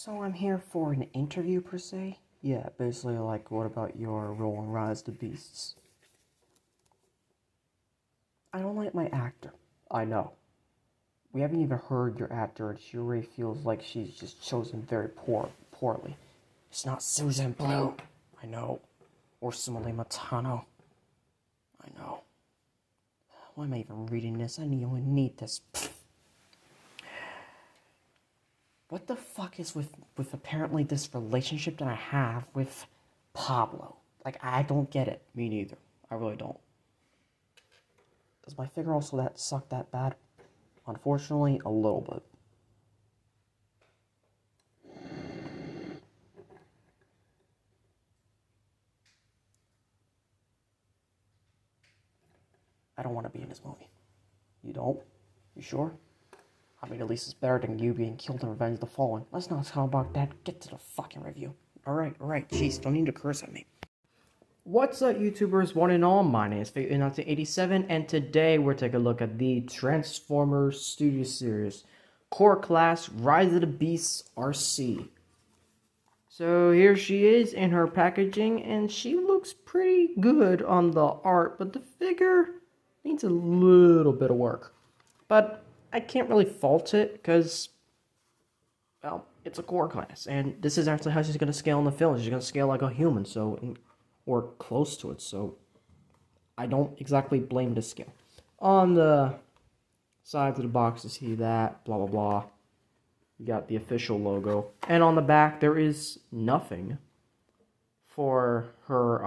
So I'm here for an interview, per se? Yeah, basically like, what about your role in Rise of the Beasts? I don't like my actor. I know. We haven't even heard your actor, and she already feels like she's just chosen very poorly. It's not Susan Blue. I know. Or Simile Matano. I know. Why am I even reading this? I only need this. What the fuck is with apparently this relationship that I have with Pablo? Like, I don't get it. Me neither. I really don't. Does my figure also suck that bad? Unfortunately, a little bit. I don't want to be in this movie. You don't? You sure? I mean, at least it's better than you being killed in Revenge of the Fallen. Let's not talk about that. Get to the fucking review. Alright. Jeez, don't need to curse at me. What's up, YouTubers, one and all? My name is Fate1987, and today we're taking a look at the Transformers Studio Series Core Class Rise of the Beasts Arcee. So here she is in her packaging, and she looks pretty good on the art, but the figure needs a little bit of work. But I can't really fault it, because, well, it's a core class, and this is actually how she's going to scale in the film. She's going to scale like a human, or close to it, so I don't exactly blame the scale. On the sides of the box, you see that, blah, blah, blah. You got the official logo. And on the back, there is nothing for her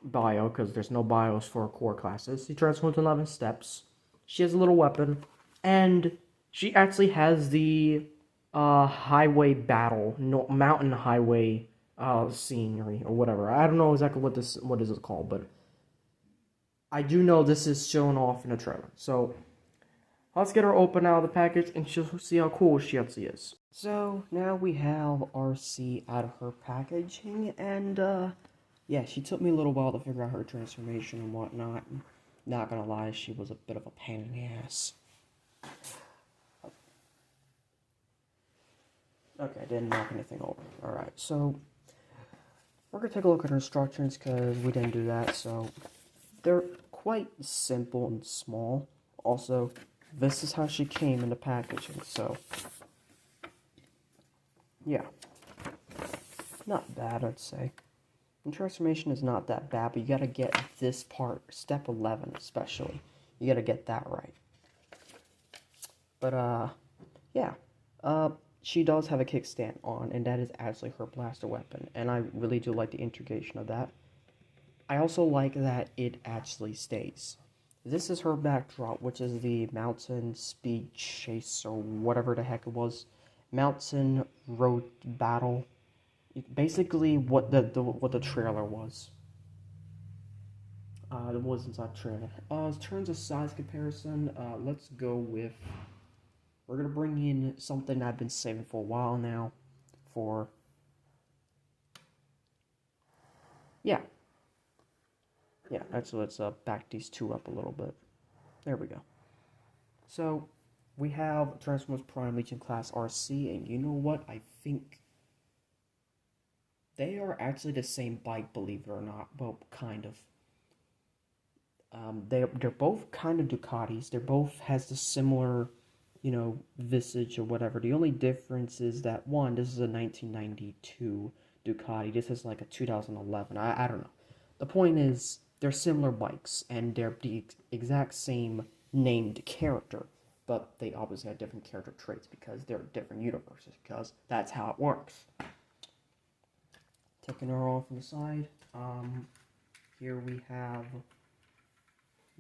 bio, because there's no bios for core classes. She transforms in 11 steps. She has a little weapon, and she actually has the highway battle, mountain highway scenery or whatever. I don't know exactly what is it called, but I do know this is shown off in the trailer. So let's get her open out of the package and she'll see how cool she actually is. So now we have Arcee out of her packaging, and yeah, she took me a little while to figure out her transformation and whatnot. Not gonna lie, she was a bit of a pain in the ass. Okay, I didn't knock anything over. Alright, so we're going to take a look at her instructions, because we didn't do that. So they're quite simple and small. Also, this is how she came in the packaging. So yeah, not bad, I'd say. And transformation is not that bad, but you got to get this part, step 11 especially. You got to get that right. But yeah, she does have a kickstand on, and that is actually her blaster weapon, and I really do like the integration of that. I also like that it actually stays. This is her backdrop, which is the Mountain Speed Chase, or whatever the heck it was. Mountain Road Battle. Basically, what the trailer was. It was inside trailer. In terms of size comparison, let's go with... We're going to bring in something I've been saving for a while now Yeah, actually, let's back these two up a little bit. There we go. So, we have Transformers Prime Legion Class Arcee, and you know what? I think they are actually the same bike, believe it or not. Well, kind of. They're both kind of Ducatis. They're both has the similar, visage or whatever. The only difference is that, one, this is a 1992 Ducati. This is like a 2011. I don't know. The point is, they're similar bikes, and they're the exact same named character, but they obviously have different character traits because they're different universes, because that's how it works. Taking her off on the side, here we have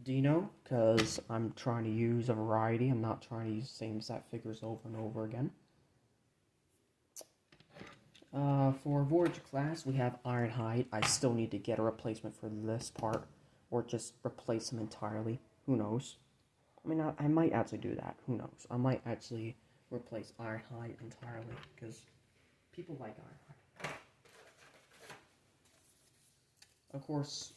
Dino, because I'm trying to use a variety. I'm not trying to use the same set figures over and over again. For Voyager class, we have Ironhide. I still need to get a replacement for this part, or just replace him entirely. Who knows? I mean, I might actually do that. Who knows? I might actually replace Ironhide entirely, because people like Ironhide. Of course,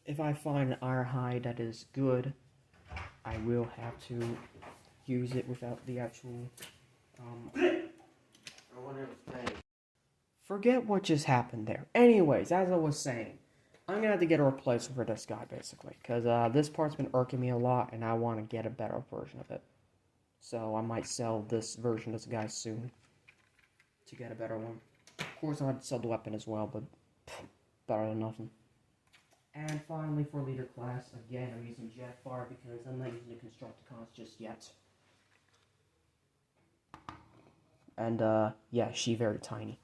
if I find an Ironhide that is good, I will have to use it without the actual, Forget what just happened there. Anyways, as I was saying, I'm gonna have to get a replacement for this guy, basically. Because, this part's been irking me a lot, and I want to get a better version of it. So, I might sell this version of this guy soon. To get a better one. Of course, I had to sell the weapon as well, but better than nothing. And finally, for leader class, again, I'm using Jetfire because I'm not using the Constructicons just yet. And, yeah, she's very tiny.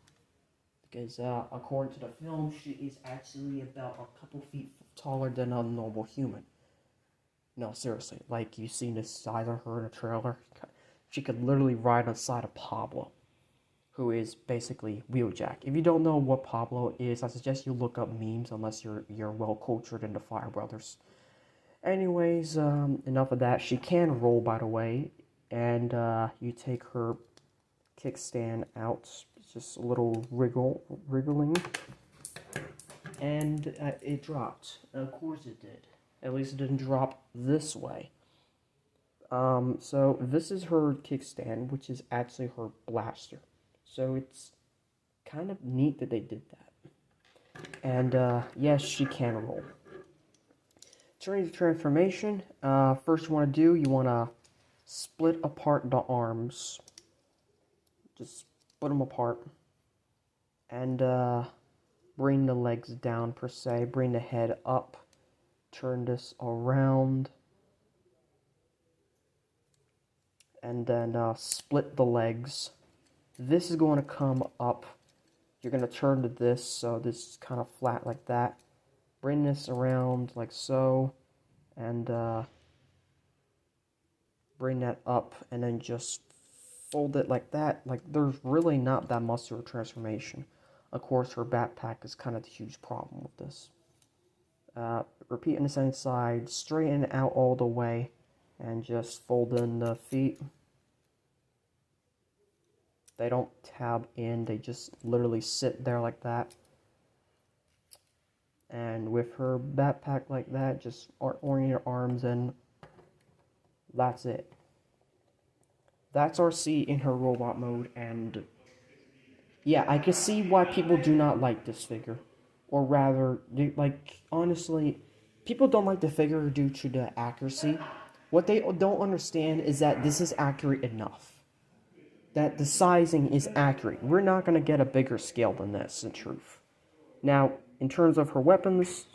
Because, according to the film, she is actually about a couple feet taller than a normal human. No, seriously, like, you've seen the size of her in a trailer. She could literally ride on the side of Pablo, who is basically Wheeljack. If you don't know what Pablo is, I suggest you look up memes unless you're well cultured in the Fire Brothers. Anyways, enough of that. She can roll, by the way, and you take her kickstand out, it's just a little wriggling, and it dropped. Of course it did. At least it didn't drop this way. So this is her kickstand, which is actually her blaster. So it's kind of neat that they did that. And, yes, she can roll. Turning to transformation, first you want to do, you want to split apart the arms. Just split them apart. And, bring the legs down, per se. Bring the head up. Turn this around. And then, split the legs. This is going to come up. You're going to turn to this, so this is kind of flat like that. Bring this around like so. And, bring that up, and then just fold it like that. Like, there's really not that much of a transformation. Of course, her backpack is kind of the huge problem with this. Repeat on the same side, straighten it out all the way, and just fold in the feet. They don't tab in, they just literally sit there like that. And with her backpack like that, just orient your arms and that's it. That's Arcee in her robot mode, and yeah, I can see why people do not like this figure. Or rather, like, honestly, people don't like the figure due to the accuracy. What they don't understand is that this is accurate enough. That the sizing is accurate. We're not going to get a bigger scale than this, in truth. Now, in terms of her weapons,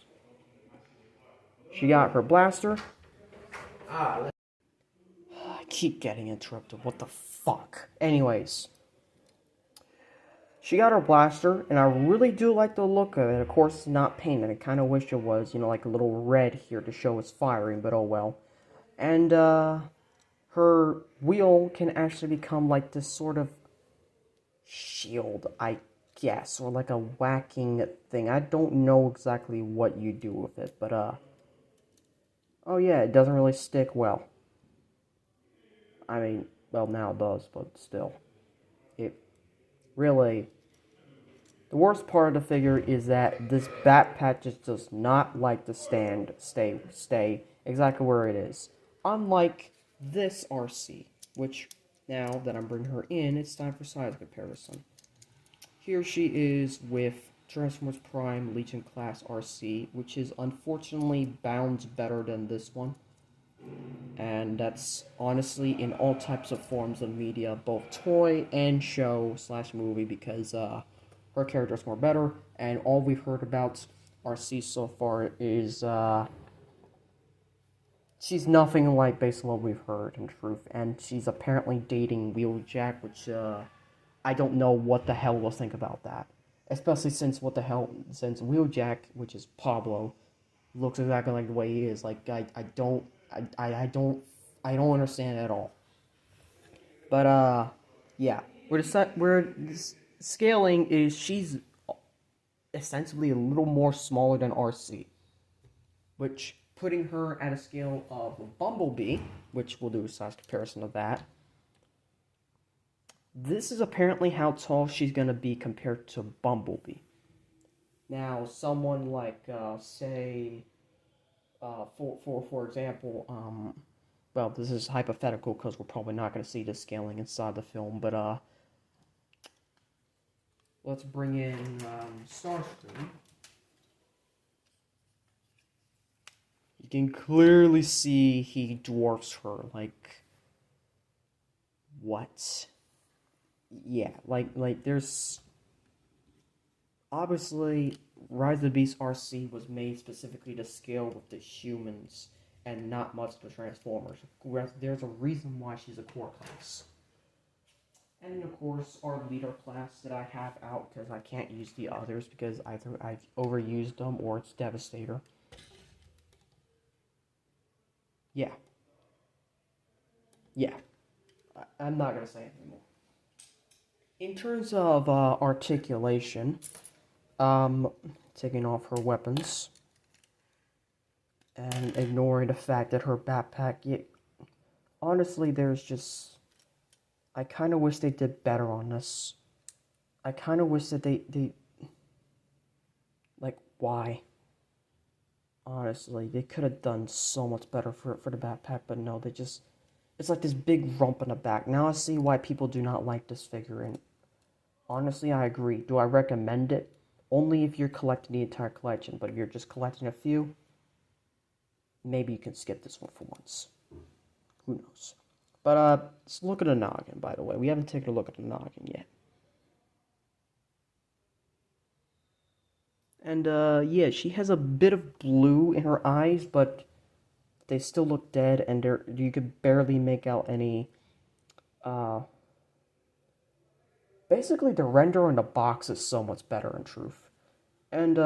she got her blaster. I keep getting interrupted. What the fuck? Anyways, she got her blaster, and I really do like the look of it. Of course, it's not painted. I kind of wish it was, like a little red here to show it's firing, but oh well. And, her wheel can actually become like this sort of shield, I guess, or like a whacking thing. I don't know exactly what you do with it, but, oh yeah, it doesn't really stick well. I mean, well, now it does, but still. It really... The worst part of the figure is that this backpack just does not like to stay exactly where it is. Unlike this Arcee, which, now that I'm bringing her in, it's time for size comparison. Here she is with Transformers Prime Legion Class Arcee, which is unfortunately bound better than this one. And that's honestly in all types of forms of media, both toy and show / movie, because her character is more better, and all we've heard about Arcee so far is she's nothing like based on what we've heard, in truth, and she's apparently dating Wheeljack, which I don't know what the hell we'll think about that. Especially since Wheeljack, which is Pablo, looks exactly like the way he is. Like, I don't understand at all. But yeah, this scaling is, she's essentially a little more smaller than Arcee, which putting her at a scale of Bumblebee, which we'll do a size comparison of that. This is apparently how tall she's going to be compared to Bumblebee. Now, someone like, say, for example, well, this is hypothetical because we're probably not going to see the scaling inside the film, but let's bring in Starscream. You can clearly see he dwarfs her, like, what? Yeah, like there's, obviously, Rise of the Beast Arcee was made specifically to scale with the humans, and not much of the Transformers. There's a reason why she's a core class. And of course, our leader class that I have out, because I can't use the others because either I've overused them or it's Devastator. Yeah. Yeah. I'm not going to say anything more. In terms of articulation, taking off her weapons, and ignoring the fact that her backpack, honestly, there's just, I kind of wish they did better on this. I kind of wish that they, like, why? Honestly, they could have done so much better for the backpack, but no, they just, it's like this big rump in the back. Now I see why people do not like this figure, and honestly, I agree. Do I recommend it? Only if you're collecting the entire collection, but if you're just collecting a few, maybe you can skip this one for once. Who knows? But, let's look at the noggin, by the way. We haven't taken a look at the noggin yet. And, yeah, she has a bit of blue in her eyes, but they still look dead, and you could barely make out any, basically, the render in the box is so much better, in truth. And,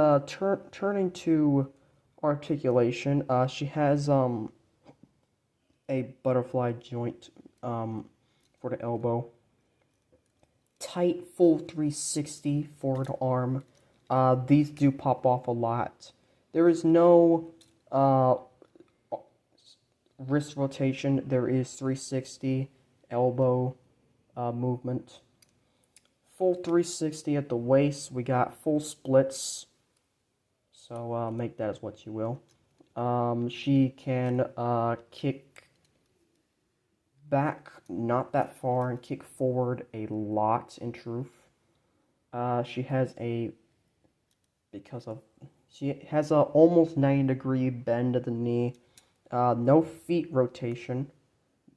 turning to articulation, she has, a butterfly joint, for the elbow. Tight, full 360 for the arm. These do pop off a lot. There is no, wrist rotation. There is 360 elbow, movement. Full 360 at the waist. We got full splits. So, make that as what you will. She can, kick back not that far and kick forward a lot, in truth. She has a almost 90-degree bend at the knee. No feet rotation.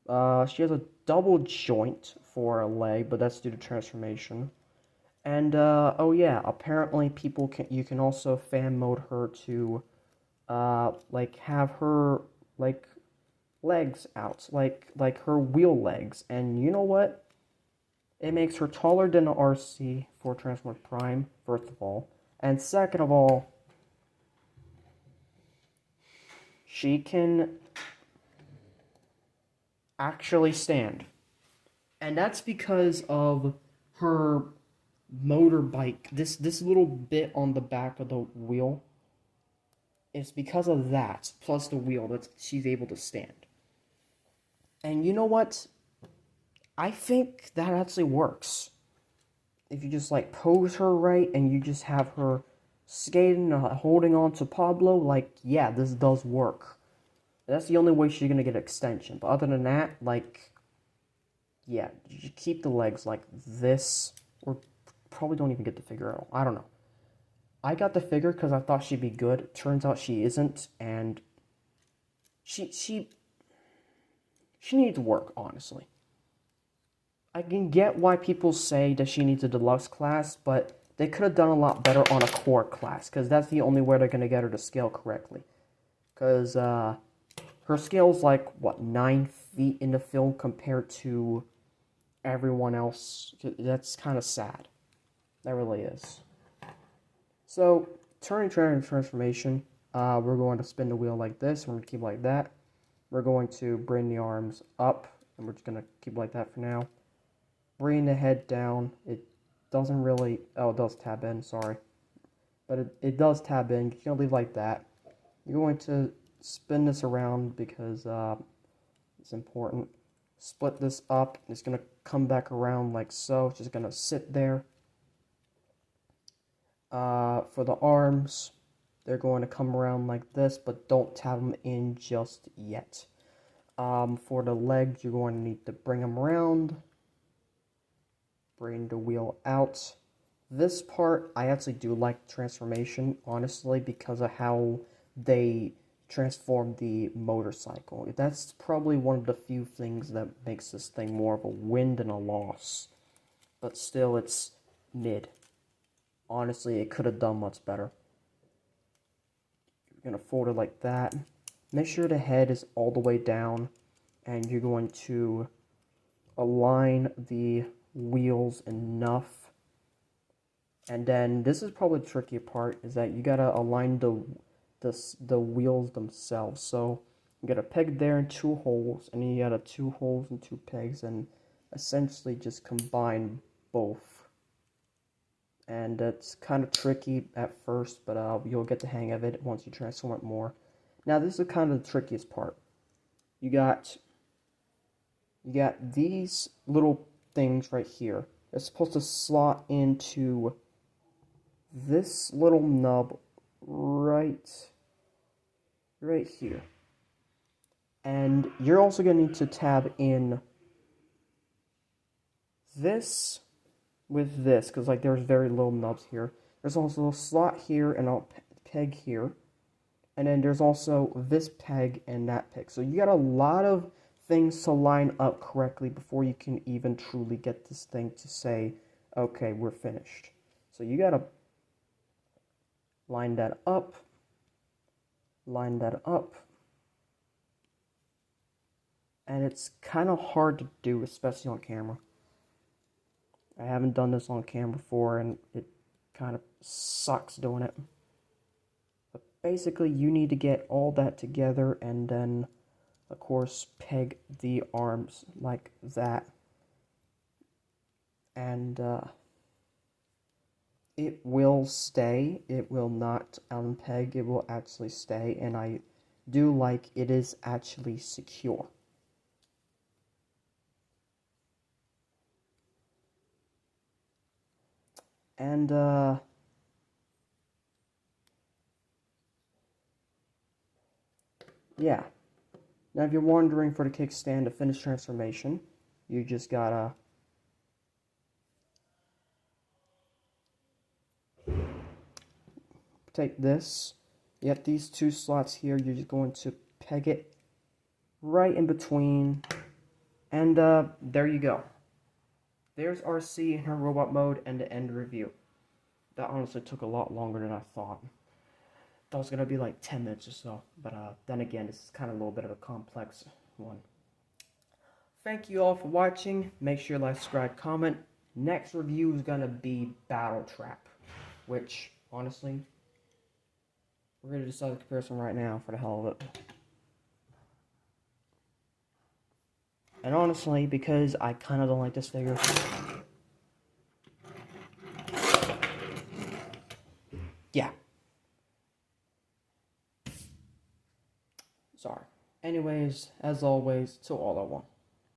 She has a double joint for a leg, but that's due to transformation. And oh yeah, apparently you can also fan mode her to like have her like legs out, like her wheel legs. And you know what? It makes her taller than the Arcee for Transformers Prime, first of all. And second of all, she can actually stand. And that's because of her motorbike. This little bit on the back of the wheel, it's because of that, plus the wheel, that she's able to stand. And you know what? I think that actually works. If you just, like, pose her right, and you just have her skating, holding on to Pablo, like, yeah, this does work. That's the only way she's gonna get extension. But other than that, like, yeah, you keep the legs like this, or probably don't even get the figure at all. I don't know. I got the figure because I thought she'd be good. Turns out she isn't, and she needs work, honestly. I can get why people say that she needs a deluxe class, but they could have done a lot better on a core class, because that's the only way they're going to get her to scale correctly. Because her scale's like, what, 9 feet in the film compared to everyone else. That's kind of sad. That really is. So, turning transformation, we're going to spin the wheel like this, we're going to keep like that. We're going to bring the arms up, and we're just going to keep like that for now. Bring the head down. It doesn't really, oh, it does tab in, sorry. But it does tab in. You can't leave like that. You're going to spin this around because it's important. Split this up. It's going to come back around like so. It's just going to sit there. For the arms, they're going to come around like this, but don't tab them in just yet. For the legs, you're going to need to bring them around. Bring the wheel out. This part, I actually do like transformation, honestly, because of how they transform the motorcycle. That's probably one of the few things that makes this thing more of a win than a loss. But still, it's mid. Honestly, it could have done much better. You're going to fold it like that. Make sure the head is all the way down, and you're going to align the wheels enough. And then this is probably the tricky part, is that you gotta align the wheels themselves. So you got a peg there and 2 holes, and then you got 2 holes and 2 pegs, and essentially just combine both. And it's kind of tricky at first, but you'll get the hang of it once you transform it more. Now this is kind of the trickiest part. You got these little things right here. They're supposed to slot into this little nub right here. And you're also going to need to tab in this with this, because like there's very little nubs here. There's also a slot here and a peg here. And then there's also this peg and that peg. So you got a lot of things to line up correctly before you can even truly get this thing to say, okay, we're finished. So you gotta line that up, and it's kind of hard to do, especially on camera. I haven't done this on camera before, and it kind of sucks doing it. But basically, you need to get all that together, and then, of course, peg the arms like that. And it will stay. It will not unpeg. It will actually stay, and I do like it is actually secure. And yeah. Now, if you're wondering, for the kickstand to finish transformation, you just gotta take this. You have these 2 slots here. You're just going to peg it right in between, and there you go. There's Arcee in her robot mode and the end review. That honestly took a lot longer than I thought. That was gonna be like 10 minutes or so, but then again, this is kind of a little bit of a complex one. Thank you all for watching. Make sure you like, subscribe, comment. Next review is gonna be Battle Trap, which honestly, we're gonna decide the comparison right now for the hell of it. And honestly, because I kind of don't like this figure. Yeah. Sorry. Anyways, as always, to all I want.